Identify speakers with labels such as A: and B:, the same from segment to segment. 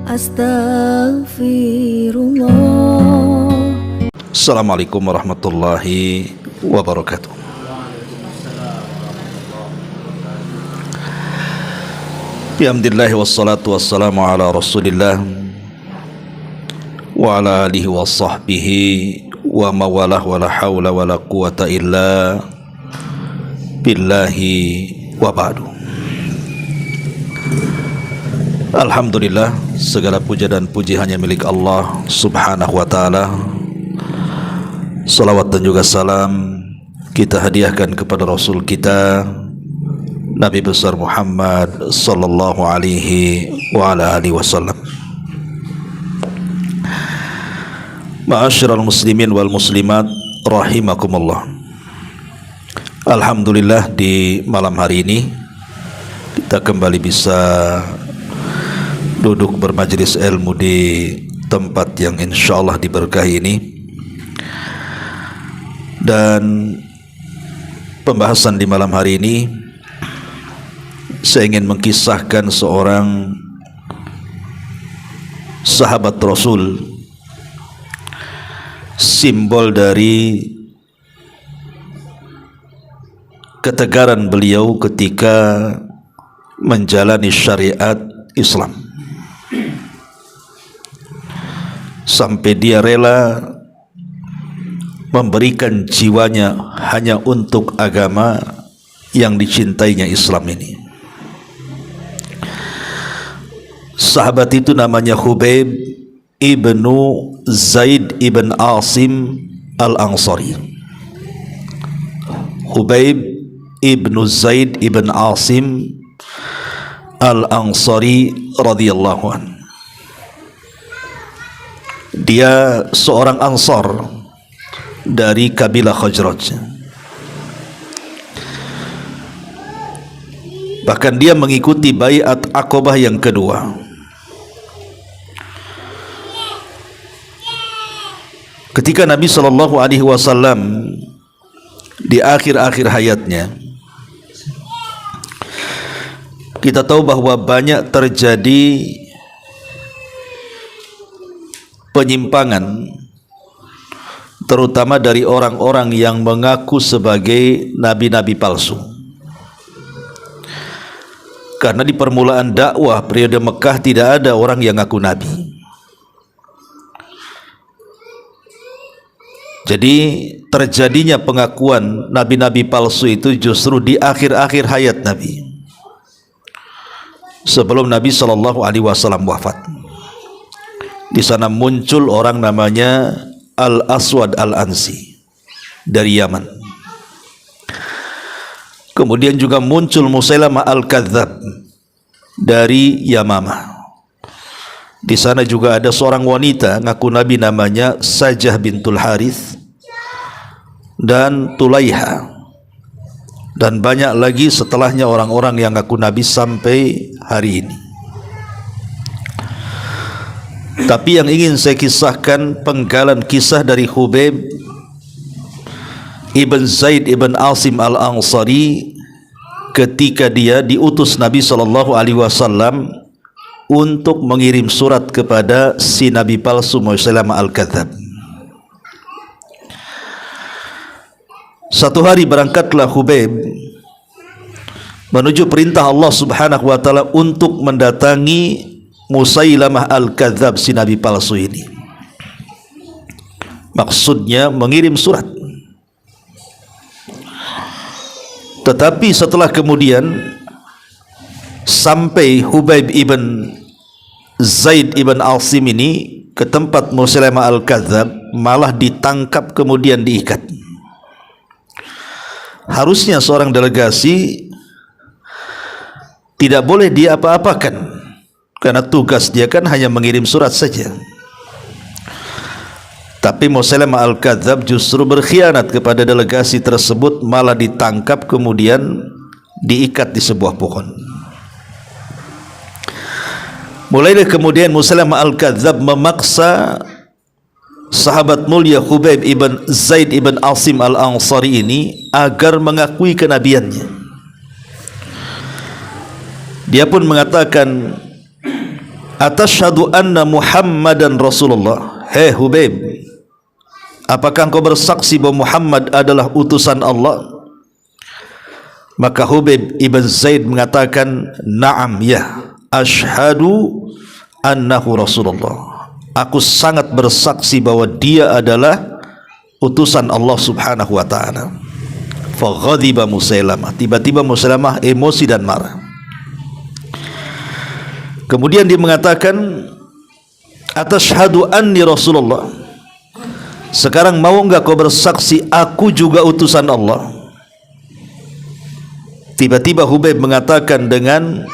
A: Astaghfirullah.
B: Assalamualaikum warahmatullahi wabarakatuh. Bihamdillah wassalatu wassalamu ala rasulillah wa ala alihi wa sahbihi wa mawalah wa la hawla wa la quwata illa billahi wa ba'du. Alhamdulillah, segala puja dan puji hanya milik Allah subhanahu wa ta'ala. Salawat dan juga salam kita hadiahkan kepada Rasul kita Nabi besar Muhammad sallallahu alaihi wa ala alihi wasallam. Ma'asyiral muslimin wal muslimat rahimakumullah. Alhamdulillah, di malam hari ini kita kembali bisa duduk bermajlis ilmu di tempat yang insyaallah diberkahi ini. Dan pembahasan di malam hari ini saya ingin mengkisahkan seorang sahabat Rasul, simbol dari ketegaran beliau ketika menjalani syariat Islam, sampai dia rela memberikan jiwanya hanya untuk agama yang dicintainya, Islam ini. Sahabat itu namanya Khubayb ibnu Zaid ibn Asim al-Ansari. Khubayb ibnu Zaid ibn Asim al-Ansari radhiyallahu anhu. Dia seorang Ansar dari kabilah Khazraj. Bahkan dia mengikuti baiat Aqabah yang kedua. Ketika Nabi sallallahu alaihi wasallam di akhir-akhir hayatnya, kita tahu bahwa banyak terjadi penyimpangan, terutama dari orang-orang yang mengaku sebagai nabi-nabi palsu. Karena di permulaan dakwah periode Mekah tidak ada orang yang ngaku nabi. Jadi terjadinya pengakuan nabi-nabi palsu itu justru di akhir-akhir hayat Nabi, sebelum Nabi sallallahu alaihi wasallam wafat. Di sana muncul orang namanya Al-Aswad Al-Ansi dari Yaman. Kemudian juga muncul Musailamah Al-Kadzab dari Yamamah. Di sana juga ada seorang wanita ngaku nabi namanya Sajah bintul Harith dan Tulaiha, dan banyak lagi setelahnya orang-orang yang ngaku nabi sampai hari ini. Tapi yang ingin saya kisahkan penggalan kisah dari Khubayb ibn Zaid ibn Asim al-Ansari ketika dia diutus Nabi sallallahu alaihi wasallam untuk mengirim surat kepada si nabi palsu Musailamah Al-Kadzab. Satu hari berangkatlah Khubayb menuju perintah Allah subhanahu wa ta'ala untuk mendatangi Musailamah Al-Kadzab, si nabi palsu ini. Maksudnya mengirim surat. Tetapi setelah kemudian sampai Khubayb ibn Zaid ibn Asim ini ke tempat Musailamah Al-Kadzab, malah ditangkap kemudian diikat. Harusnya seorang delegasi tidak boleh dia apa-apakan, karena tugas dia kan hanya mengirim surat saja. Tapi Musailamah Al-Kadzab justru berkhianat kepada delegasi tersebut, malah ditangkap kemudian diikat di sebuah pohon. Mulailah kemudian Musailamah Al-Kadzab memaksa sahabat mulia Khubayb ibn Zaid ibn Asim al-Ansari ini agar mengakui kenabiannya. Dia pun mengatakan, Atashhadu anna Muhammadan Rasulullah. Hei Hubaib, apakah engkau bersaksi bahwa Muhammad adalah utusan Allah? Maka Hubaib ibn Zaid mengatakan, na'am, ya, ashhadu annahu Rasulullah. Aku sangat bersaksi bahwa dia adalah utusan Allah subhanahu wa ta'ala. Faghadiba Musailamah. Tiba-tiba Musailamah emosi dan marah. Kemudian dia mengatakan, atashhadu anni Rasulullah. Sekarang mau enggak kau bersaksi aku juga utusan Allah? Tiba-tiba Hubaib mengatakan dengan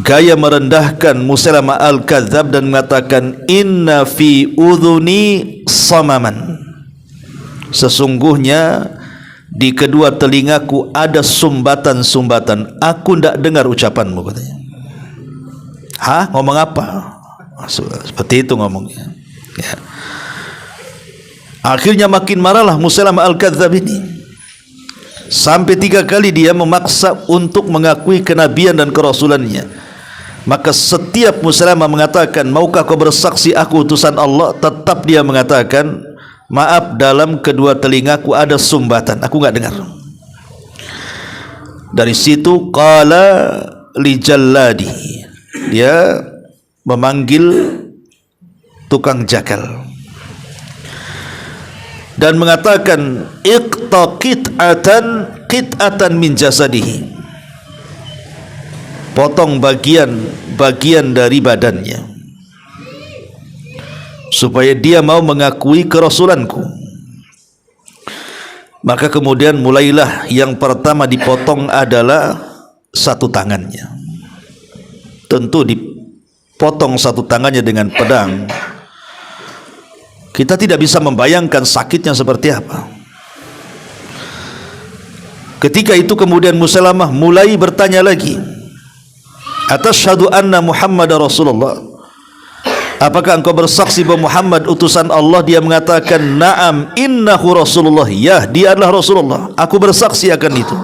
B: gaya merendahkan Musailamah al-Kadzab dan mengatakan, inna fi udhuni samaman. Sesungguhnya di kedua telingaku ada sumbatan-sumbatan. Aku tidak dengar ucapanmu, katanya. Hah? Ngomong apa? Seperti itu ngomongnya, ya. Akhirnya makin marahlah Musailamah al-Kadzab ini, sampai 3 kali dia memaksa untuk mengakui kenabian dan kerasulannya. Maka setiap Musailamah mengatakan, maukah kau bersaksi aku utusan Allah? Tetap dia mengatakan, maaf, dalam kedua telingaku ada sumbatan, aku enggak dengar. Dari situ qala li jalladi, dia memanggil tukang jakal dan mengatakan, iqta qit'atan min jasadihi. Potong bagian dari badannya supaya dia mau mengakui kerasulanku. Maka kemudian mulailah yang pertama dipotong adalah satu tangannya. Tentu dipotong satu tangannya dengan pedang. Kita tidak bisa membayangkan sakitnya seperti apa. Ketika itu kemudian Musailamah mulai bertanya lagi, atashhadu anna Muhammadar Rasulullah. Apakah engkau bersaksi bahwa Muhammad utusan Allah? Dia mengatakan, na'am, innahu Rasulullah. Ya, dia adalah Rasulullah, aku bersaksi akan itu.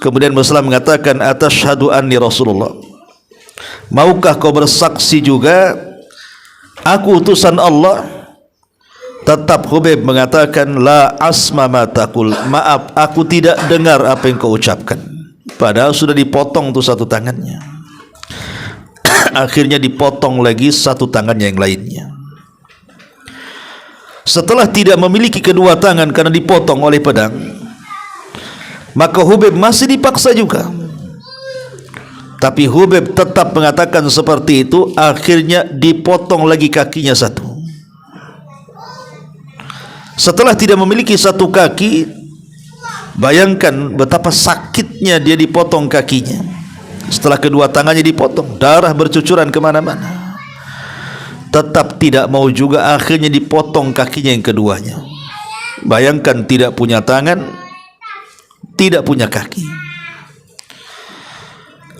B: Kemudian Musailamah mengatakan, atashhadu anni Rasulullah. Maukah kau bersaksi juga aku utusan Allah? Tetap Hubaib mengatakan, la asma ma taqul. Maaf, aku tidak dengar apa yang kau ucapkan. Padahal sudah dipotong tuh satu tangannya. Akhirnya dipotong lagi satu tangannya yang lainnya. Setelah tidak memiliki kedua tangan karena dipotong oleh pedang, maka Hubaib masih dipaksa juga. Tapi Hubaib tetap mengatakan seperti itu. Akhirnya dipotong lagi kakinya satu. Setelah tidak memiliki satu kaki, bayangkan betapa sakitnya dia dipotong kakinya. Setelah kedua tangannya dipotong, darah bercucuran kemana-mana. Tetap tidak mau juga, akhirnya dipotong kakinya yang keduanya. Bayangkan, tidak punya tangan, tidak punya kaki.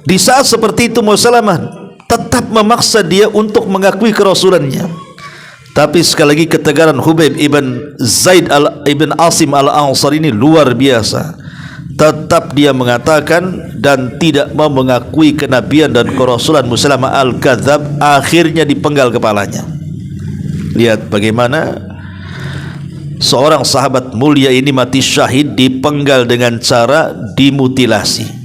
B: Di saat seperti itu Musailamah tetap memaksa dia untuk mengakui kerasulannya. Tapi sekali lagi ketegaran Hubaib ibn Zaid ibn Asim al-Ansari ini luar biasa. Tetap dia mengatakan dan tidak mau mengakui kenabian dan kerasulan Musailamah al-Kadzab. Akhirnya dipenggal kepalanya. Lihat bagaimana seorang sahabat mulia ini mati syahid, dipenggal dengan cara dimutilasi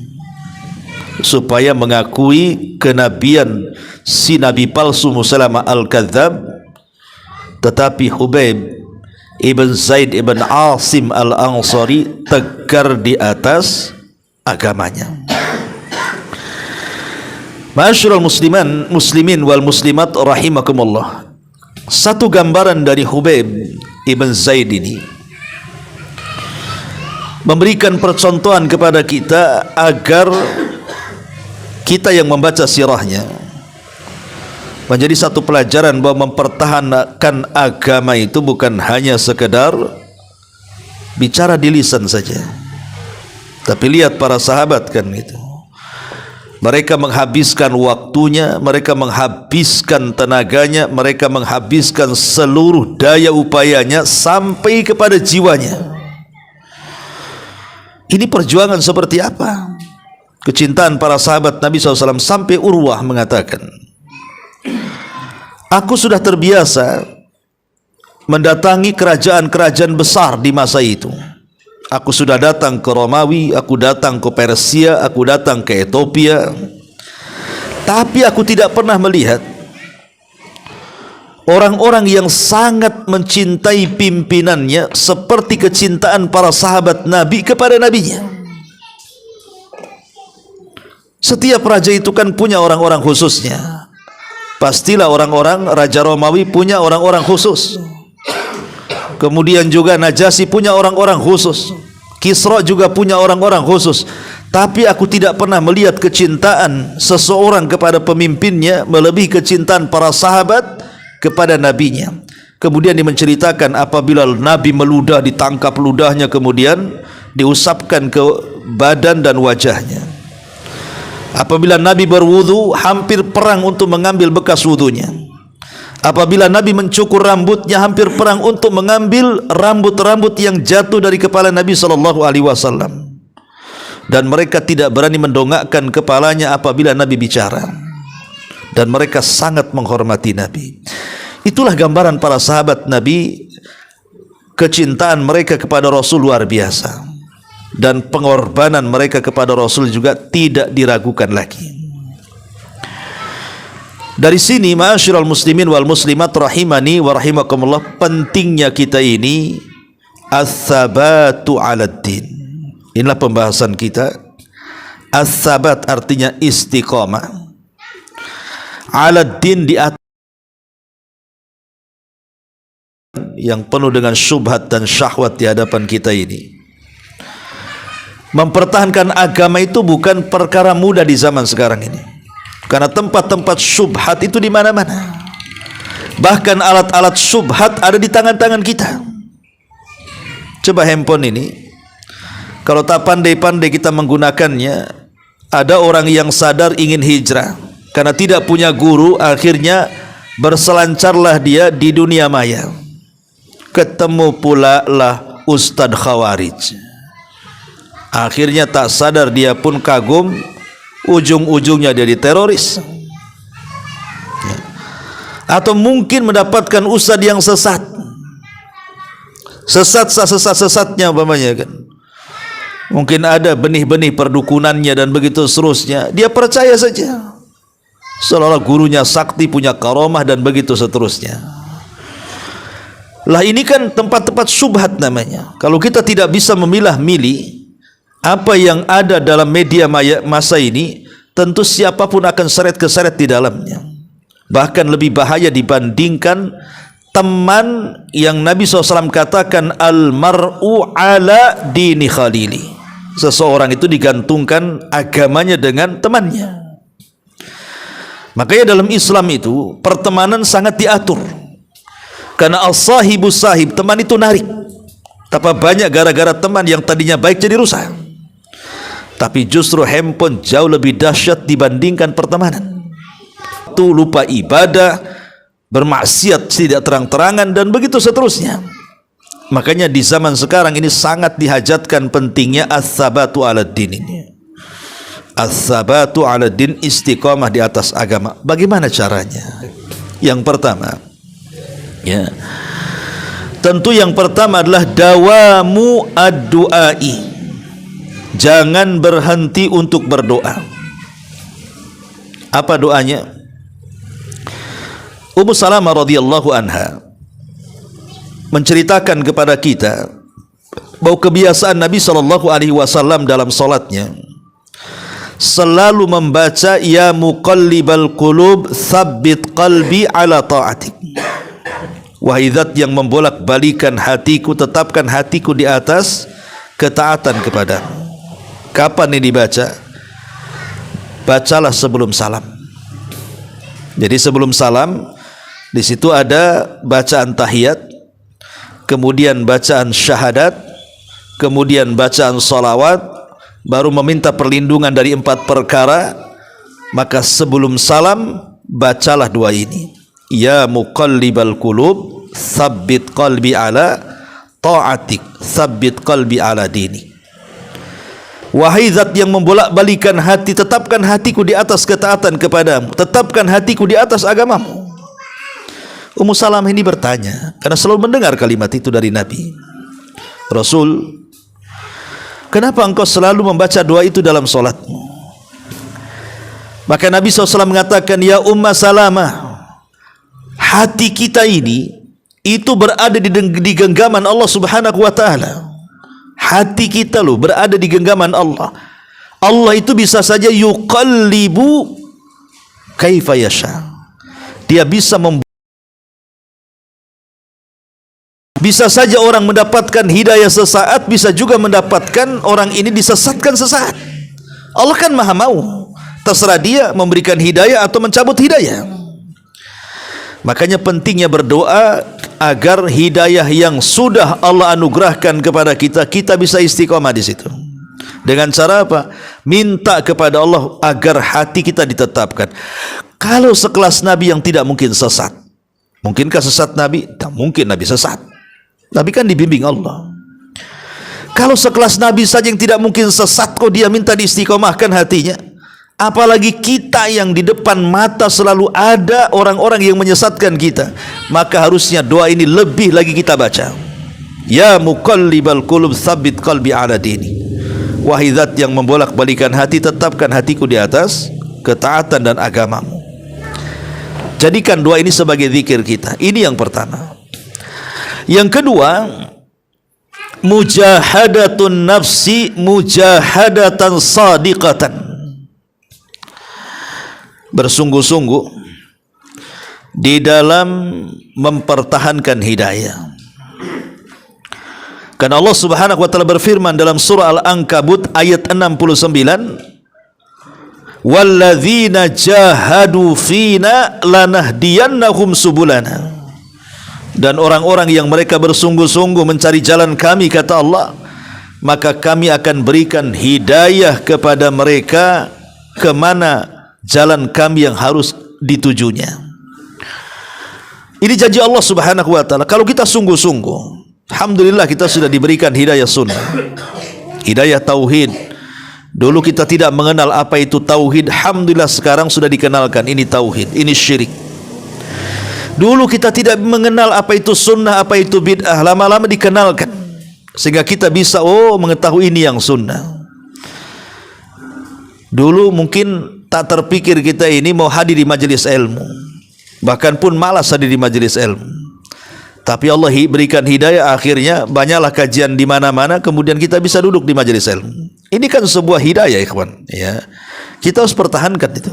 B: supaya mengakui kenabian si nabi palsu Musailamah al-Kadzab. Tetapi Hubaib ibn Zaid ibn Asim al-Ansari tegar di atas agamanya. Ma'asyiral muslimin wal muslimat rahimakumullah. Satu gambaran dari Hubaib ibn Zaid ini memberikan percontohan kepada kita agar kita yang membaca sirahnya menjadi satu pelajaran bahwa mempertahankan agama itu bukan hanya sekedar bicara di lisan saja. Tapi lihat para sahabat kan itu. Mereka menghabiskan waktunya, mereka menghabiskan tenaganya, mereka menghabiskan seluruh daya upayanya sampai kepada jiwanya. Ini perjuangan seperti apa? kecintaan para sahabat Nabi SAW, sampai Urwah mengatakan, aku sudah terbiasa mendatangi kerajaan-kerajaan besar di masa itu. Aku sudah datang ke Romawi, aku datang ke Persia, aku datang ke Ethiopia, tapi aku tidak pernah melihat orang-orang yang sangat mencintai pimpinannya seperti kecintaan para sahabat Nabi kepada nabinya. Setiap raja itu kan punya orang-orang khususnya. Pastilah orang-orang Raja Romawi punya orang-orang khusus. Kemudian juga Najasyi punya orang-orang khusus, Kisra juga punya orang-orang khusus. Tapi aku tidak pernah melihat kecintaan seseorang kepada pemimpinnya melebihi kecintaan para sahabat kepada nabinya. Kemudian dia menceritakan apabila Nabi meludah, ditangkap ludahnya, kemudian diusapkan ke badan dan wajahnya. Apabila Nabi berwudu, hampir perang untuk mengambil bekas wudunya. Apabila Nabi mencukur rambutnya, hampir perang untuk mengambil rambut-rambut yang jatuh dari kepala Nabi SAW. Dan mereka tidak berani mendongakkan kepalanya apabila Nabi bicara. Dan mereka sangat menghormati Nabi. Itulah gambaran para sahabat Nabi. Kecintaan mereka kepada Rasul luar biasa, dan pengorbanan mereka kepada Rasul juga tidak diragukan lagi. Dari sini, ma'asyiral muslimin wal muslimat rahimani wa rahimakumullah, pentingnya kita ini as-sabatu 'alad din. Inilah pembahasan kita. As-sabat artinya istiqamah. 'Alad din, di atas yang penuh dengan syubhat dan syahwat di hadapan kita ini. Mempertahankan agama itu bukan perkara mudah di zaman sekarang ini. Karena tempat-tempat syubhat itu di mana-mana. Bahkan alat-alat syubhat ada di tangan-tangan kita. Coba handphone ini, kalau tak pandai-pandai kita menggunakannya, ada orang yang sadar ingin hijrah karena tidak punya guru, akhirnya berselancarlah dia di dunia maya. Ketemu pula lah Ustadz Khawarij. Akhirnya tak sadar dia pun kagum, ujung-ujungnya jadi teroris. Atau mungkin mendapatkan ustadz yang sesat, sesatnya umpamanya kan. Mungkin ada benih-benih perdukunannya dan begitu seterusnya. Dia percaya saja, seolah-olah gurunya sakti, punya karomah dan begitu seterusnya. Lah ini kan tempat-tempat syubhat namanya. Kalau kita tidak bisa memilah-milih apa yang ada dalam media masa ini, tentu siapapun akan seret-keseret di dalamnya. Bahkan lebih bahaya dibandingkan teman yang Nabi SAW katakan al-mar'u ala dini khalili. Seseorang itu digantungkan agamanya dengan temannya. Makanya dalam Islam itu pertemanan sangat diatur. Karena as-sahibu sahib, teman itu narik. Tapi banyak gara-gara teman yang tadinya baik jadi rusak. Tapi justru handphone jauh lebih dahsyat dibandingkan pertemanan. Itu lupa ibadah, bermaksiat tidak terang-terangan dan begitu seterusnya. Makanya di zaman sekarang ini sangat dihajatkan pentingnya as-sabatu 'alad din ini. As-sabatu 'alad din, istiqamah di atas agama. Bagaimana caranya? Yang pertama, ya, tentu yang pertama adalah dawamu ad-du'ai. Jangan berhenti untuk berdoa. Apa doanya? Ummu Salamah radhiyallahu anha menceritakan kepada kita bahwa kebiasaan Nabi SAW dalam salatnya selalu membaca ya muqallibal qulub tsabbit qalbi ala ta'atik. Wahai zat yang membolak-balikan hatiku, tetapkan hatiku di atas ketaatan kepadamu. Kapan ini dibaca? Bacalah sebelum salam. Jadi sebelum salam, di situ ada bacaan tahiyat, kemudian bacaan syahadat, kemudian bacaan salawat, baru meminta perlindungan dari 4 perkara. Maka sebelum salam bacalah doa ini. Ya muqallibal qulub tsabbit qalbi ala ta'atik, tsabbit qalbi ala dini. Wahai zat yang membolak-balikan hati, tetapkan hatiku di atas ketaatan kepadamu, tetapkan hatiku di atas agamamu. Ummu Salamah ini bertanya, karena selalu mendengar kalimat itu dari Nabi. Rasul, kenapa engkau selalu membaca doa itu dalam solatmu? Maka Nabi SAW mengatakan, ya Ummu Salamah, hati kita ini itu berada di genggaman Allah Subhanahu wa ta'ala. Hati kita loh berada di genggaman Allah. Allah itu bisa saja yuqallibu kaifa yasha. Dia bisa bisa saja orang mendapatkan hidayah sesaat, bisa juga mendapatkan orang ini disesatkan sesaat. Allah kan maha mau, terserah dia memberikan hidayah atau mencabut hidayah. Makanya pentingnya berdoa agar hidayah yang sudah Allah anugerahkan kepada kita, kita bisa istiqomah di situ. Dengan cara apa? Minta kepada Allah agar hati kita ditetapkan. Kalau sekelas Nabi yang tidak mungkin sesat, mungkinkah sesat Nabi? Tak mungkin Nabi sesat. Nabi kan dibimbing Allah. Kalau sekelas Nabi saja yang tidak mungkin sesat, kok dia minta diistiqomahkan hatinya? Apalagi kita yang di depan mata selalu ada orang-orang yang menyesatkan kita. Maka harusnya doa ini lebih lagi kita baca. Ya muqallibal qulub tsabbit qalbi ala dini. Wahai zat yang membolak-balikan hati, tetapkan hatiku di atas ketaatan dan agamamu. Jadikan doa ini sebagai zikir kita. Ini yang pertama. Yang kedua, mujahadatun nafsi mujahadatan sadiqatan. Bersungguh-sungguh di dalam mempertahankan hidayah. Karena Allah Subhanahu wa taala berfirman dalam surah Al-Ankabut ayat 69, walladzina jahadu fina lanahdiyannahum subulana. Dan orang-orang yang mereka bersungguh-sungguh mencari jalan kami, kata Allah, maka kami akan berikan hidayah kepada mereka kemana jalan kami yang harus ditujunya. Ini janji Allah Subhanahu wa taala. Kalau kita sungguh-sungguh, alhamdulillah kita sudah diberikan hidayah sunnah, hidayah tauhid. Dulu kita tidak mengenal apa itu tauhid, alhamdulillah sekarang sudah dikenalkan ini tauhid, ini syirik. Dulu kita tidak mengenal apa itu sunnah, apa itu bid'ah, lama-lama dikenalkan sehingga kita bisa mengetahui ini yang sunnah. Dulu mungkin tak terpikir kita ini mau hadir di majelis ilmu, bahkan pun malas hadir di majelis ilmu. Tapi Allah berikan hidayah, akhirnya banyaklah kajian di mana-mana, kemudian kita bisa duduk di majelis ilmu. Ini kan sebuah hidayah, ikhwan. Ya, kita harus pertahankan itu.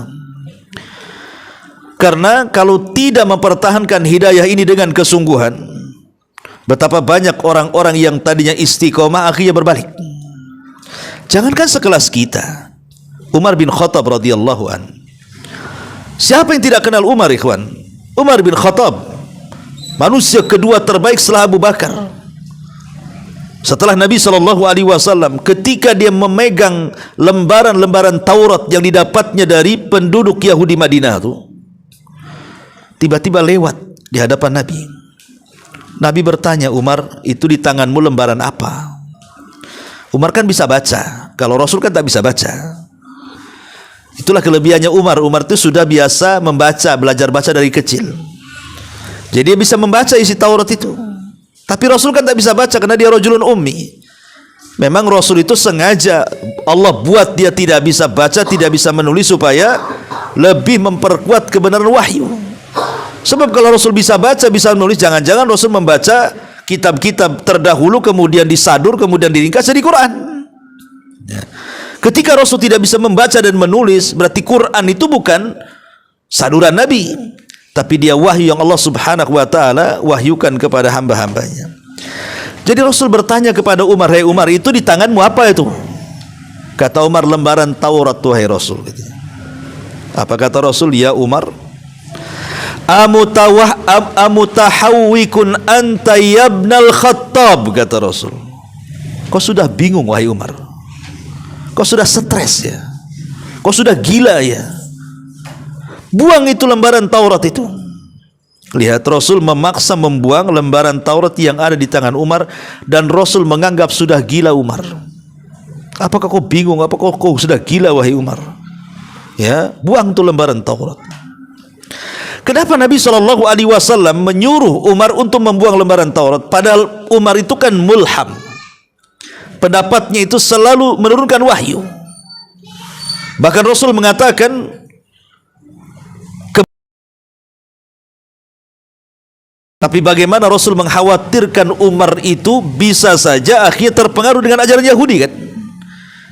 B: Karena kalau tidak mempertahankan hidayah ini dengan kesungguhan, betapa banyak orang-orang yang tadinya istiqomah akhirnya berbalik. Jangankan sekelas kita, Umar bin Khattab radhiyallahu an. Siapa yang tidak kenal Umar, ikhwan? Umar bin Khattab, manusia kedua terbaik setelah Abu Bakar. Setelah Nabi SAW, ketika dia memegang lembaran-lembaran Taurat yang didapatnya dari penduduk Yahudi Madinah itu, tiba-tiba lewat di hadapan Nabi. Nabi bertanya, Umar, itu di tanganmu lembaran apa? Umar kan bisa baca, kalau Rasul kan tak bisa baca. Itulah kelebihannya Umar. Umar itu sudah biasa membaca, belajar baca dari kecil. Jadi dia bisa membaca isi Taurat itu. Tapi Rasul kan tak bisa baca karena dia rajulun ummi. Memang Rasul itu sengaja Allah buat dia tidak bisa baca, tidak bisa menulis supaya lebih memperkuat kebenaran wahyu. Sebab kalau Rasul bisa baca, bisa menulis, jangan-jangan Rasul membaca kitab-kitab terdahulu, kemudian disadur, kemudian diringkas jadi Quran. Ya. Ketika Rasul tidak bisa membaca dan menulis, berarti Quran itu bukan saduran Nabi, tapi dia wahyu yang Allah Subhanahu wa taala wahyukan kepada hamba-hambanya. Jadi Rasul bertanya kepada Umar, "Hai Umar, itu di tanganmu apa itu?" Kata Umar, "Lembaran Taurat, wahai Rasul." Apa kata Rasul? "Ya Umar, amutahawwikun anta yabnal Khattab," kata Rasul. Kau sudah bingung wahai Umar, kau sudah stres ya, kau sudah gila ya, buang itu lembaran Taurat itu. Lihat, Rasul memaksa membuang lembaran Taurat yang ada di tangan Umar, dan Rasul menganggap sudah gila Umar. Apakah kau bingung? Apakah kau sudah gila wahai Umar? Ya, buang tuh lembaran Taurat. Kenapa Nabi SAW menyuruh Umar untuk membuang lembaran Taurat? Padahal Umar itu kan mulham. Pendapatnya itu selalu menurunkan wahyu. Bahkan Rasul mengatakan, tapi bagaimana Rasul mengkhawatirkan Umar itu bisa saja akhirnya terpengaruh dengan ajaran Yahudi kan?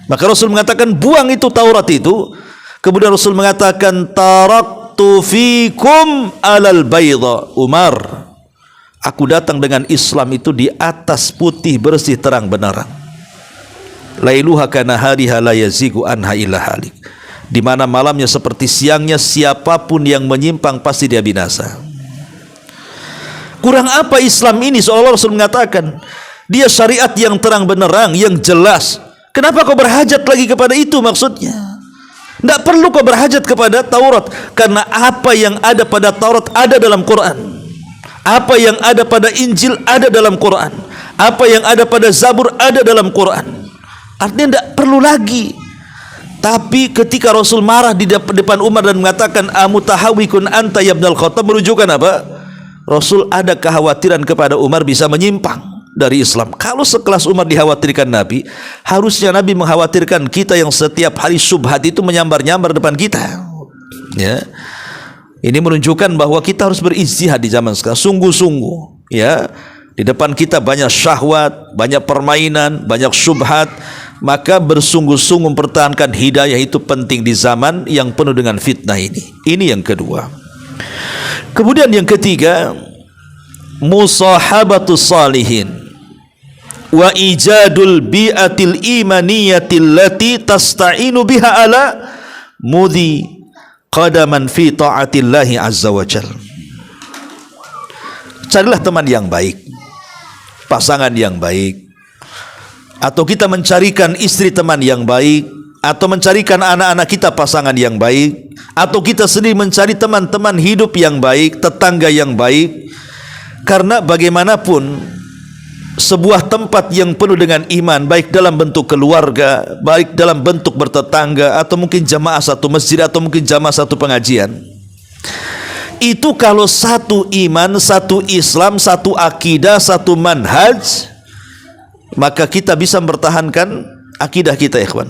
B: Maka Rasul mengatakan buang itu Taurat itu. Kemudian Rasul mengatakan taraktu fikum alal bayda. Umar, aku datang dengan Islam itu di atas putih bersih terang benderang. Lailuha kana hariha la yazigu anha illa halik. Di mana malamnya seperti siangnya, siapapun yang menyimpang pasti dia binasa. Kurang apa Islam ini? Seolah Rasul mengatakan dia syariat yang terang benderang, yang jelas. Kenapa kau berhajat lagi kepada itu? Maksudnya tidak perlu kau berhajat kepada Taurat, karena apa yang ada pada Taurat ada dalam Quran. Apa yang ada pada Injil ada dalam Quran. Apa yang ada pada Zabur ada dalam Quran. Artinya tidak perlu lagi. Tapi ketika Rasul marah di depan Umar dan mengatakan amutahawikun anta ya ibnal Khattab, menunjukkan apa? Rasul ada kekhawatiran kepada Umar bisa menyimpang dari Islam. Kalau sekelas Umar dikhawatirkan Nabi, harusnya Nabi mengkhawatirkan kita yang setiap hari syubhat itu menyambar-nyambar depan kita. Ya, ini menunjukkan bahwa kita harus berijtihad di zaman sekarang, sungguh-sungguh. Ya, di depan kita banyak syahwat, banyak permainan, banyak syubhat. Maka bersungguh-sungguh mempertahankan hidayah itu penting di zaman yang penuh dengan fitnah ini. Ini yang kedua. Kemudian yang ketiga, musahabatus salihin wa ijadul bi'atil imaniyatil lati tasta'inu biha ala mudhi qadaman fi ta'atillahi azza wa jal. Carilah teman yang baik, pasangan yang baik, atau kita mencarikan istri teman yang baik, atau mencarikan anak-anak kita pasangan yang baik, atau kita sendiri mencari teman-teman hidup yang baik, tetangga yang baik. Karena bagaimanapun sebuah tempat yang penuh dengan iman, baik dalam bentuk keluarga, baik dalam bentuk bertetangga, atau mungkin jamaah satu masjid, atau mungkin jamaah satu pengajian, itu kalau satu iman, satu Islam, satu akidah, satu manhaj, maka kita bisa mempertahankan akidah kita, ikhwan.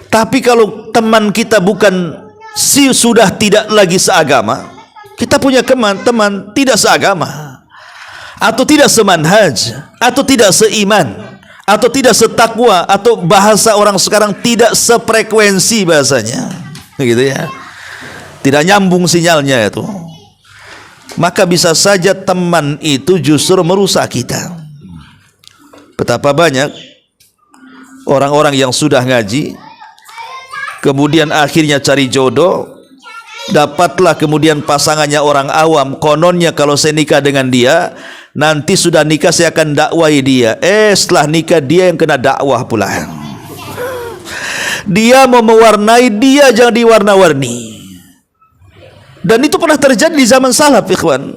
B: Tapi kalau teman kita sudah tidak lagi seagama, kita punya teman tidak seagama, atau tidak semanhaj, atau tidak seiman, atau tidak setakwa, atau bahasa orang sekarang tidak sefrekuensi bahasanya, gitu ya, tidak nyambung sinyalnya itu, maka bisa saja teman itu justru merusak kita. Betapa banyak orang-orang yang sudah ngaji, kemudian akhirnya cari jodoh, dapatlah kemudian pasangannya orang awam. Kononnya kalau saya nikah dengan dia, nanti sudah nikah saya akan dakwai dia. Setelah nikah dia yang kena dakwah pula. Dia mau mewarnai, dia jangan diwarna-warni. Dan itu pernah terjadi di zaman salaf, ikhwan.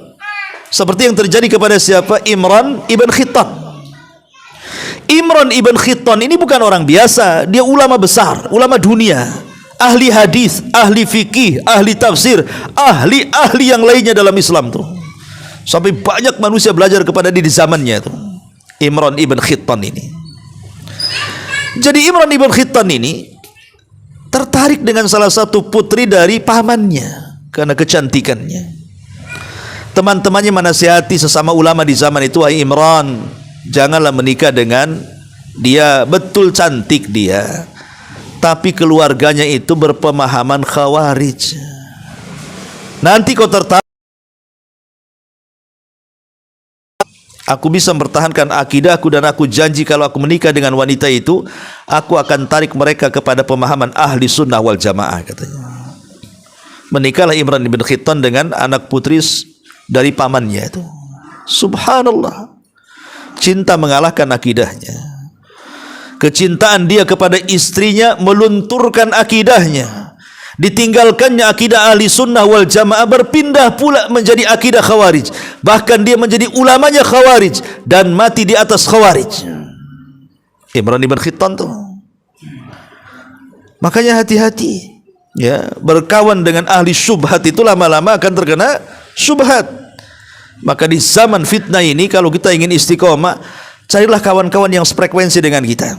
B: Seperti yang terjadi kepada siapa? Imran ibn Khittan. Imran ibn Khittan ini bukan orang biasa, dia ulama besar, ulama dunia, ahli hadis, ahli fikih, ahli tafsir, ahli yang lainnya dalam Islam tuh. Sampai banyak manusia belajar kepada dia di zamannya itu. Imran ibn Khittan ini. Jadi Imran ibn Khittan ini tertarik dengan salah satu putri dari pamannya karena kecantikannya. Teman-temannya menasihati sesama ulama di zaman itu, "Wahai Imran, janganlah menikah dengan dia, betul cantik dia, tapi keluarganya itu berpemahaman khawarij. Nanti kau tertarik, aku bisa mempertahankan akidahku dan aku janji kalau aku menikah dengan wanita itu, aku akan tarik mereka kepada pemahaman ahli sunnah wal jamaah," katanya. Menikahlah Imran bin Khittan dengan anak putri dari pamannya itu. Subhanallah, cinta mengalahkan akidahnya. Kecintaan dia kepada istrinya melunturkan akidahnya. Ditinggalkannya akidah ahli sunnah wal jamaah, berpindah pula menjadi akidah khawarij. Bahkan dia menjadi ulamanya khawarij dan mati di atas khawarij. Imran ibn Khittan tuh. Makanya hati-hati, ya, berkawan dengan ahli syubhat itu lama-lama akan terkena syubhat. Maka di zaman fitnah ini, kalau kita ingin istiqomah, carilah kawan-kawan yang sefrekuensi dengan kita,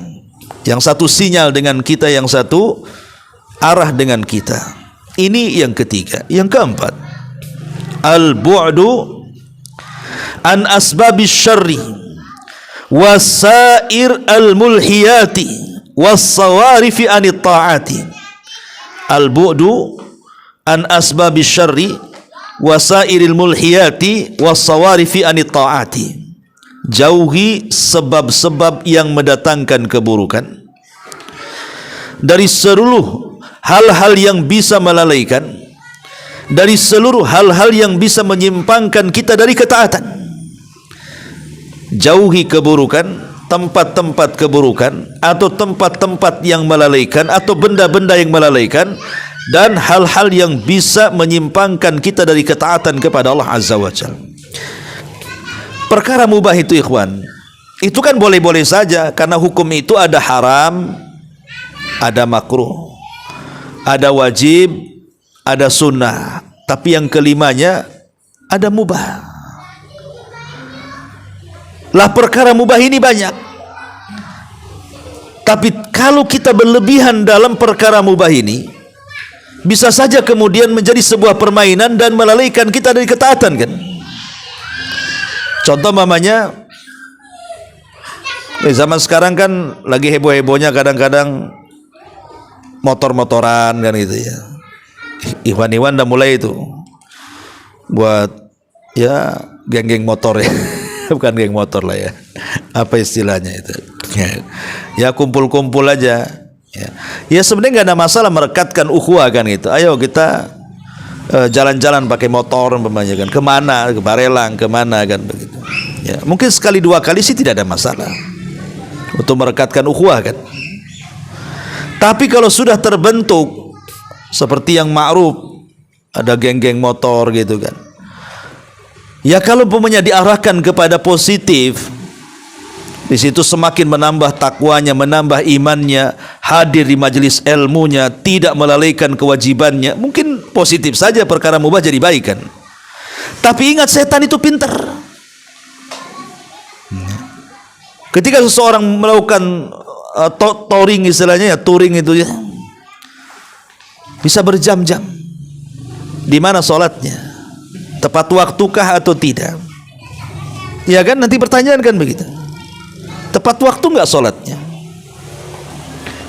B: yang satu sinyal dengan kita, yang satu arah dengan kita. Ini yang ketiga. Yang keempat, al-bu'du an asbabis syarri wasair al-mulhiyati was-sawarifi anit ta'ati. Al-bu'du an asbabis syarri wasairil mulhiyati was-sawarifi anit ta'ati. Jauhi sebab-sebab yang mendatangkan keburukan dari seluruh hal-hal yang bisa melalaikan, dari seluruh hal-hal yang bisa menyimpangkan kita dari ketaatan. Jauhi keburukan, tempat-tempat keburukan, atau tempat-tempat yang melalaikan, atau benda-benda yang melalaikan, dan hal-hal yang bisa menyimpangkan kita dari ketaatan kepada Allah Azza wa Jalla. Perkara mubah itu, ikhwan, itu kan boleh-boleh saja, karena hukum itu ada haram, ada makruh, ada wajib, ada sunnah. Tapi yang kelimanya ada mubah. Lah perkara mubah ini banyak. Tapi kalau kita berlebihan dalam perkara mubah ini, bisa saja kemudian menjadi sebuah permainan dan melalaikan kita dari ketaatan, kan? Contoh mamanya, zaman sekarang kan lagi heboh-hebohnya kadang-kadang motor-motoran, kan gitu ya. Ikhwan-ikhwan udah mulai itu buat ya geng-geng motor, ya. Bukan geng motor lah ya. Apa istilahnya itu? Ya kumpul-kumpul aja. Ya sebenarnya nggak ada masalah merekatkan ukhuwah, kan gitu. Ayo kita jalan-jalan pakai motor umpamanya, kan, kemana, ke Barelang, kemana, kan begitu. Ya, mungkin sekali dua kali sih tidak ada masalah untuk merekatkan ukhuwah, kan. Tapi kalau sudah terbentuk seperti yang ma'ruf, ada geng-geng motor gitu, kan. Ya kalau umpamanya diarahkan kepada positif, di situ semakin menambah takwanya, menambah imannya, hadir di majelis ilmunya, tidak melalaikan kewajibannya, mungkin positif saja perkara mubah jadi baik, kan. Tapi ingat, setan itu pintar. Ketika seseorang melakukan touring, istilahnya ya, touring itu ya, bisa berjam-jam. Di mana sholatnya? Tepat waktukah atau tidak? Ya kan, nanti pertanyaan kan begitu. Tepat waktu enggak sholatnya?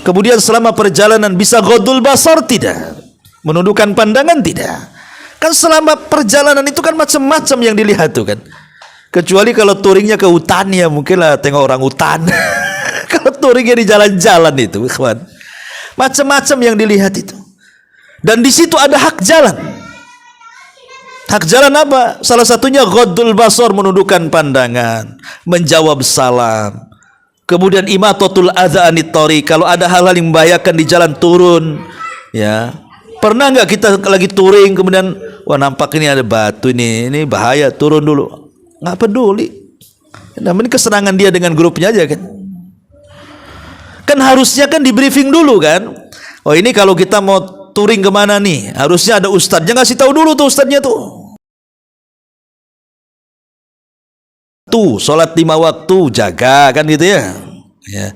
B: Kemudian selama perjalanan bisa ghaddul basar tidak? Menundukkan pandangan tidak? Kan selama perjalanan itu kan macam-macam yang dilihat tuh, kan. Kecuali kalau touringnya ke hutan, ya mungkin lah tengok orang hutan. Kalau touringnya di jalan-jalan itu, ikhwan, macam-macam yang dilihat itu. Dan di situ ada hak jalan. Hak jalan apa? Salah satunya ghaddul basar, menundukkan pandangan, menjawab salam. Kemudian imatatul adza anit thariq, kalau ada hal-hal yang membahayakan di jalan turun, ya. Pernah enggak kita lagi touring kemudian wah nampak ini ada batu ini bahaya, turun dulu. Enggak peduli. Namanya kesenangan dia dengan grupnya aja, kan. Kan harusnya kan di briefing dulu, kan. Oh ini kalau kita mau touring kemana nih, harusnya ada ustadznya, ngasih tahu dulu tuh ustadznya tuh. Tuh, sholat 5 waktu jaga, kan gitu ya. Ya.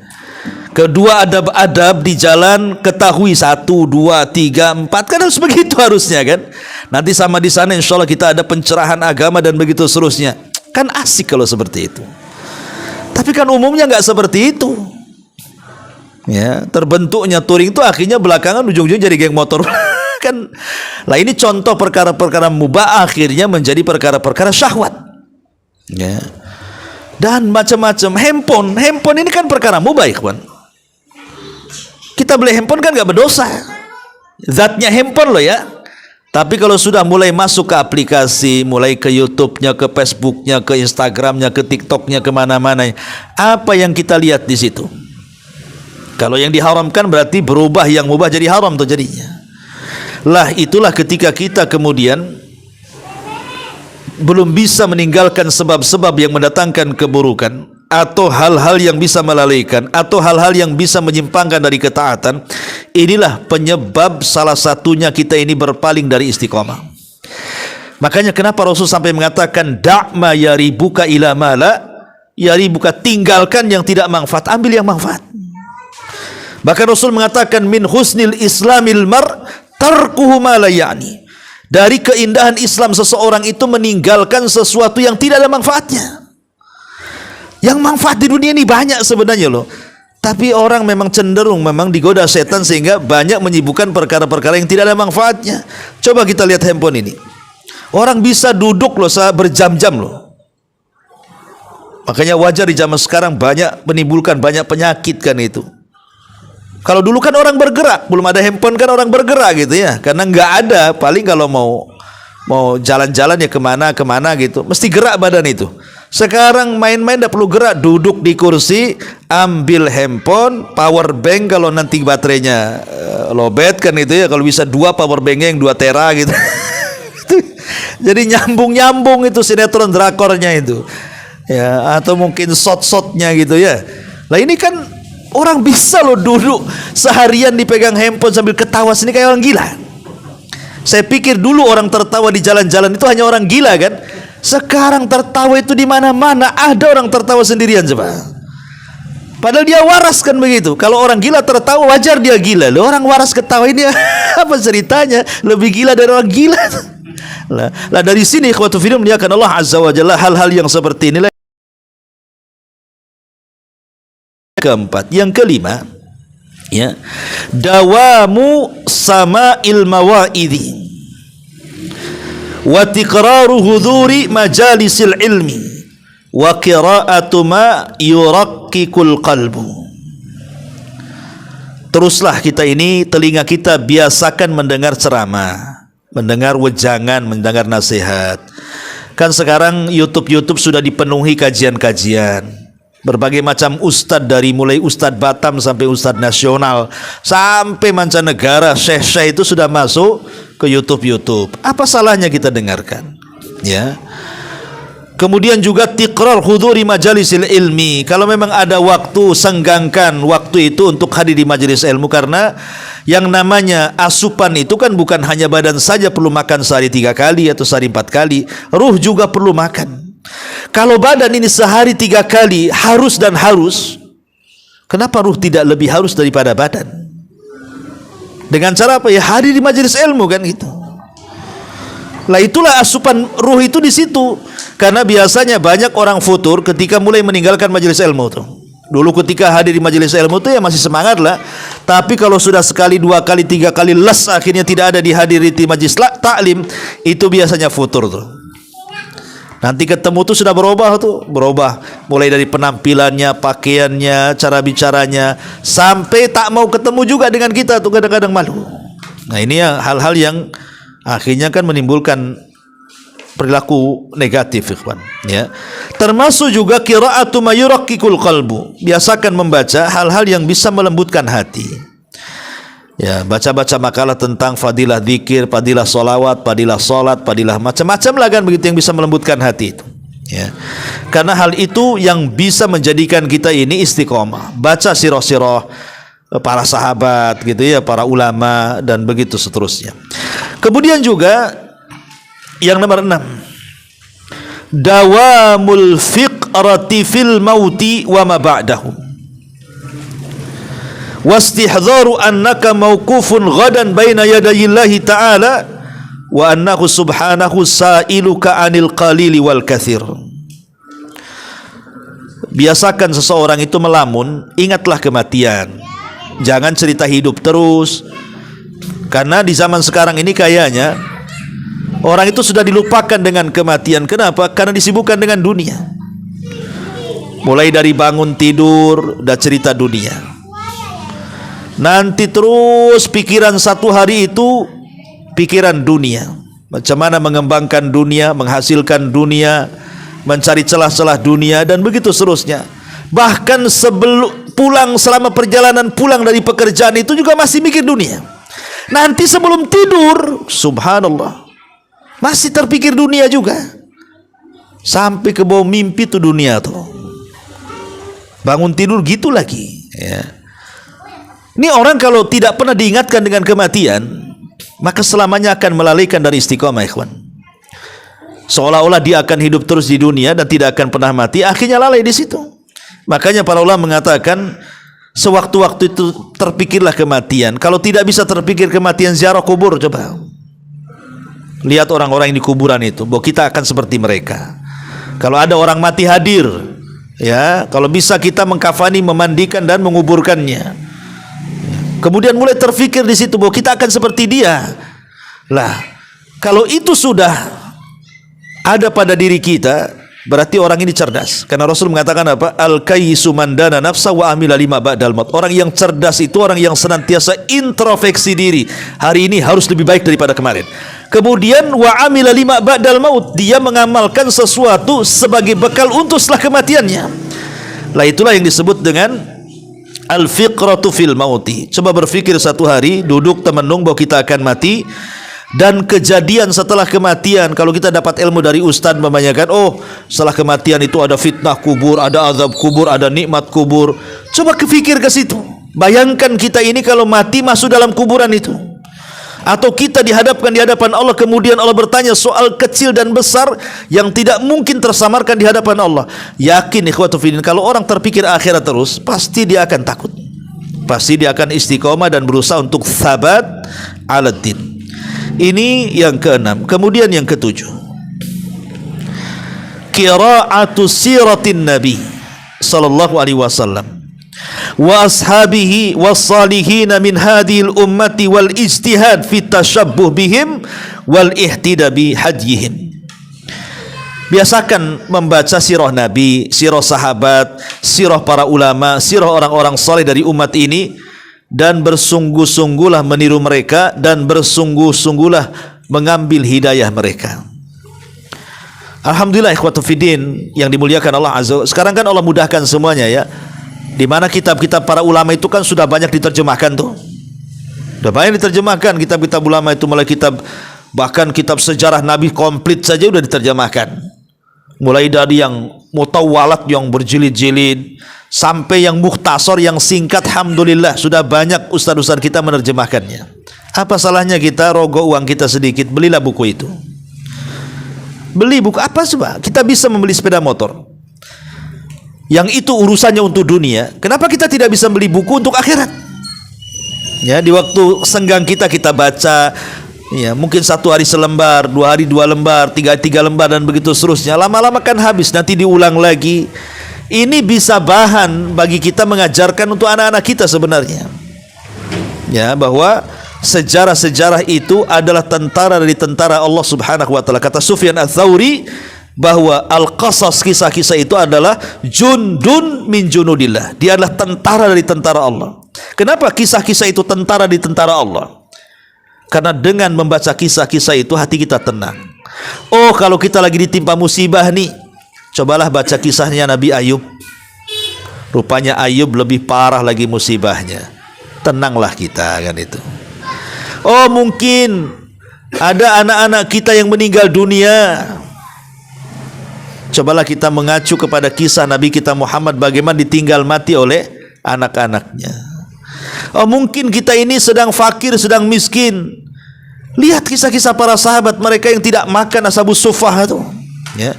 B: Kedua, adab-adab di jalan ketahui, 1, 2, 3, 4, kan harus begitu harusnya, kan. Nanti sama di sana insya Allah kita ada pencerahan agama dan begitu seterusnya. Kan asik kalau seperti itu. Tapi kan umumnya nggak seperti itu. Ya, terbentuknya touring itu akhirnya belakangan ujung-ujungnya jadi geng motor. Kan. Lah ini contoh perkara-perkara mubah akhirnya menjadi perkara-perkara syahwat. Ya. Dan macam-macam. Handphone ini kan perkara mubah, ikhwan. Kita beli handphone kan nggak berdosa. Zatnya handphone loh ya. Tapi kalau sudah mulai masuk ke aplikasi, mulai ke YouTube-nya, ke Facebook-nya, ke Instagram-nya, ke TikTok-nya, kemana-mana, apa yang kita lihat di situ? Kalau yang diharamkan berarti berubah yang mubah jadi haram tuh jadinya. Lah itulah ketika kita kemudian belum bisa meninggalkan sebab-sebab yang mendatangkan keburukan, atau hal-hal yang bisa melalaikan, atau hal-hal yang bisa menyimpangkan dari ketaatan. Inilah penyebab salah satunya kita ini berpaling dari istiqamah. Makanya kenapa Rasul sampai mengatakan da'ma yaribuka ila mala yaribuka, tinggalkan yang tidak manfaat, ambil yang manfaat. Bahkan Rasul mengatakan min husnil islamil mar tarkuhu ma la ya'ni. Dari keindahan Islam seseorang itu meninggalkan sesuatu yang tidak ada manfaatnya. Yang manfaat di dunia ini banyak sebenarnya loh. Tapi orang memang cenderung memang digoda setan sehingga banyak menyibukkan perkara-perkara yang tidak ada manfaatnya. Coba kita lihat handphone ini. Orang bisa duduk loh berjam-jam loh. Makanya wajar di zaman sekarang banyak menimbulkan banyak penyakit kan itu. Kalau dulu kan orang bergerak, belum ada handphone kan orang bergerak gitu ya. Karena nggak ada, paling kalau mau jalan-jalan ya kemana gitu, mesti gerak badan itu. Sekarang main-main tidak perlu gerak, duduk di kursi, ambil handphone, power bank kalau nanti baterainya lowbat kan itu ya, kalau bisa 2 power banknya yang 2 tera gitu. Jadi nyambung itu sinetron drakornya itu, ya, atau mungkin shot-shotnya gitu ya. Lah ini kan orang bisa loh duduk seharian dipegang handphone sambil ketawa sini kayak orang gila. Saya pikir dulu orang tertawa di jalan-jalan itu hanya orang gila kan. Sekarang tertawa itu di mana-mana, ada orang tertawa sendirian coba. Padahal dia waras kan begitu. Kalau orang gila tertawa wajar dia gila. Loh, orang waras ketawa ini apa ceritanya? Lebih gila dari orang gila. Lah dari sini ikhwatu fillah muliakan Allah azza wa jalla, hal-hal yang seperti inilah. Keempat, yang kelima, ya, dawamu sama'il mawaidhi wa tikraru hudhuri majalisil ilmi wa qira'atu ma yuraqqikul qalbu. Teruslah kita ini, telinga kita biasakan mendengar ceramah, mendengar wejangan, mendengar nasihat. Kan sekarang YouTube sudah dipenuhi kajian-kajian. Berbagai macam ustadz, dari mulai ustadz Batam sampai ustadz nasional sampai mancanegara, syekh-syekh itu sudah masuk ke YouTube. Apa salahnya kita dengarkan? Ya. Kemudian juga tikrar huduri majalisil ilmi. Kalau memang ada waktu, senggangkan waktu itu untuk hadir di majelis ilmu, karena yang namanya asupan itu kan bukan hanya badan saja perlu makan sehari 3 kali atau sehari 4 kali, ruh juga perlu makan. Kalau badan ini sehari 3 kali harus, kenapa ruh tidak lebih harus daripada badan? Dengan cara apa ya? Hadir di majelis ilmu kan gitu. Lah itulah asupan ruh itu di situ. Karena biasanya banyak orang futur ketika mulai meninggalkan majelis ilmu tuh. Dulu ketika hadir di majelis ilmu tuh ya masih semangat lah. Tapi kalau sudah sekali, 2 kali, 3 kali les, akhirnya tidak ada dihadiri di majelis taklim, itu biasanya futur tuh. Nanti ketemu tuh sudah berubah mulai dari penampilannya, pakaiannya, cara bicaranya, sampai tak mau ketemu juga dengan kita tuh, kadang-kadang malu. Nah ini ya hal-hal yang akhirnya kan menimbulkan perilaku negatif, ikhwan, ya. Termasuk juga qira'atu ma yuraqqikul qalbu. Biasakan membaca hal-hal yang bisa melembutkan hati. Ya, baca-baca makalah tentang fadilah zikir, fadilah solawat, fadilah solat, fadilah macam-macam lah kan begitu yang bisa melembutkan hati itu. Ya. Karena hal itu yang bisa menjadikan kita ini istiqomah. Baca sirah-sirah para sahabat gitu ya, para ulama dan begitu seterusnya. Kemudian juga yang nomor 6, dawamul fiqrati fil mauti wa ma ba'dahu. Wastihdharu annaka mauqufun ghadan baina yadayillahi ta'ala wa annahu subhanahu sa'iluka 'anil qalili wal katsir. Biasakan seseorang itu melamun, ingatlah kematian. Jangan cerita hidup terus. Karena di zaman sekarang ini kayaknya orang itu sudah dilupakan dengan kematian. Kenapa? Karena disibukkan dengan dunia. Mulai dari bangun tidur udah cerita dunia. Nanti terus pikiran satu hari itu pikiran dunia. Macam mana mengembangkan dunia, menghasilkan dunia, mencari celah-celah dunia dan begitu seterusnya. Bahkan sebelum pulang, selama perjalanan pulang dari pekerjaan itu juga masih mikir dunia. Nanti sebelum tidur, subhanallah, masih terpikir dunia juga. Sampai ke bawah mimpi tuh dunia tuh. Bangun tidur gitu lagi, ya. Ini orang kalau tidak pernah diingatkan dengan kematian, maka selamanya akan melalaikan dari istiqomah, ikhwan. Seolah-olah dia akan hidup terus di dunia dan tidak akan pernah mati, akhirnya lalai di situ. Makanya para ulama mengatakan, sewaktu-waktu itu terpikirlah kematian. Kalau tidak bisa terpikir kematian, ziarah kubur. Coba lihat orang-orang yang di kuburan itu, bahwa kita akan seperti mereka. Kalau ada orang mati hadir, ya, kalau bisa kita mengkafani, memandikan dan menguburkannya. Kemudian mulai terfikir di situ bahwa kita akan seperti dia. Lah, kalau itu sudah ada pada diri kita, berarti orang ini cerdas. Karena Rasul mengatakan apa? Al-kayyisu man dana nafsa wa amila lima ba'dal maut. Orang yang cerdas itu orang yang senantiasa introspeksi diri. Hari ini harus lebih baik daripada kemarin. Kemudian wa amila lima ba'dal maut, dia mengamalkan sesuatu sebagai bekal untuk setelah kematiannya. Lah, itulah yang disebut dengan al-fiqratu fil mauti. Coba berpikir satu hari, duduk temenung bahwa kita akan mati, dan kejadian setelah kematian. Kalau kita dapat ilmu dari ustadz membanyakan, oh setelah kematian itu ada fitnah kubur, ada azab kubur, ada nikmat kubur. Coba kepikir ke situ. Bayangkan kita ini kalau mati masuk dalam kuburan itu, atau kita dihadapkan di hadapan Allah, kemudian Allah bertanya soal kecil dan besar yang tidak mungkin tersamarkan di hadapan Allah. Yakin ikhwatu fillah, kalau orang terpikir akhirat terus, pasti dia akan takut, pasti dia akan istiqomah dan berusaha untuk sabat aladdin. Ini yang keenam. Kemudian yang ketujuh, qira'atu siratin nabi sallallahu alaihi wasallam wa ashabihi wassalihin min hadhil ummati wal ijtihad fi tashabbuh bihim wal ihtida bi hadiyihim. Biasakan membaca sirah Nabi, sirah sahabat, sirah para ulama, sirah orang-orang saleh dari umat ini, dan bersungguh-sungguhlah meniru mereka, dan bersungguh-sungguhlah mengambil hidayah mereka. Alhamdulillah ikhwatu fiddin yang dimuliakan Allah Azza. Sekarang kan Allah mudahkan semuanya, ya. Di mana kitab-kitab para ulama itu kan sudah banyak diterjemahkan tuh. Sudah banyak diterjemahkan kitab-kitab ulama itu, mulai kitab, bahkan kitab sejarah Nabi komplit saja sudah diterjemahkan. Mulai dari yang mutawwalat yang berjilid-jilid sampai yang mukhtasar yang singkat, alhamdulillah sudah banyak ustaz-ustaz kita menerjemahkannya. Apa salahnya kita rogoh uang kita sedikit, belilah buku itu. Beli buku apa coba? Kita bisa membeli sepeda motor, yang itu urusannya untuk dunia. Kenapa kita tidak bisa beli buku untuk akhirat? Ya, di waktu senggang kita baca, ya, mungkin satu hari selembar, 2 hari 2 lembar, 3 lembar, dan begitu seterusnya. Lama-lama kan habis, nanti diulang lagi. Ini bisa bahan bagi kita mengajarkan untuk anak-anak kita sebenarnya, ya, bahwa sejarah-sejarah itu adalah tentara dari tentara Allah Subhanahu wa taala. Kata Sufyan Ats-Tsauri bahwa al-qasas, kisah-kisah itu adalah jundun min junudillah. Dia adalah tentara dari tentara Allah. Kenapa kisah-kisah itu tentara di tentara Allah? Karena dengan membaca kisah-kisah itu hati kita tenang. Oh, kalau kita lagi ditimpa musibah nih, cobalah baca kisahnya Nabi Ayub. Rupanya Ayub lebih parah lagi musibahnya. Tenanglah kita, kan itu. Oh, mungkin ada anak-anak kita yang meninggal dunia. Cobalah kita mengacu kepada kisah Nabi kita Muhammad, bagaimana ditinggal mati oleh anak-anaknya. Oh, mungkin kita ini sedang fakir, sedang miskin. Lihat kisah-kisah para sahabat, mereka yang tidak makan, ashabus suffah itu, ya.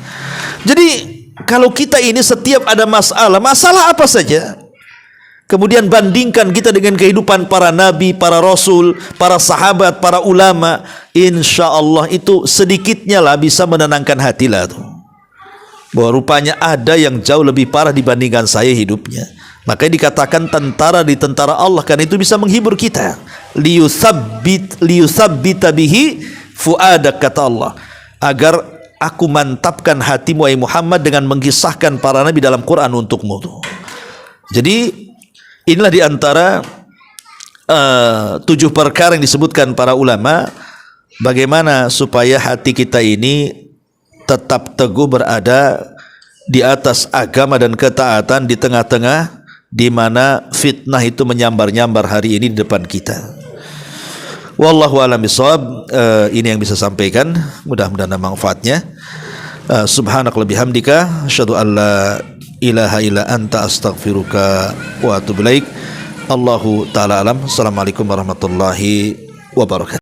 B: Jadi kalau kita ini setiap ada masalah apa saja, kemudian bandingkan kita dengan kehidupan para nabi, para rasul, para sahabat, para ulama, insya Allah itu sedikitnya lah bisa menenangkan hati lah tuh, bahwa rupanya ada yang jauh lebih parah dibandingkan saya hidupnya. Makanya dikatakan tentara di tentara Allah, karena itu bisa menghibur kita. Liyuthabbita bihi fuadak, kata Allah, agar aku mantapkan hatimu wahai Muhammad dengan mengisahkan para nabi dalam Quran untukmu tuh. Jadi inilah diantara 7 perkara yang disebutkan para ulama, bagaimana supaya hati kita ini tetap teguh berada di atas agama dan ketaatan di tengah-tengah di mana fitnah itu menyambar-nyambar hari ini di depan kita. Wallahu a'lam bishawab. Ini yang bisa sampaikan, mudah-mudahan ada manfaatnya. Subhanakallahumma bihamdika asyhadu an la ilaha illa anta astaghfiruka wa atubu ilaik. Allahu taala alam. Assalamualaikum warahmatullahi wabarakatuh.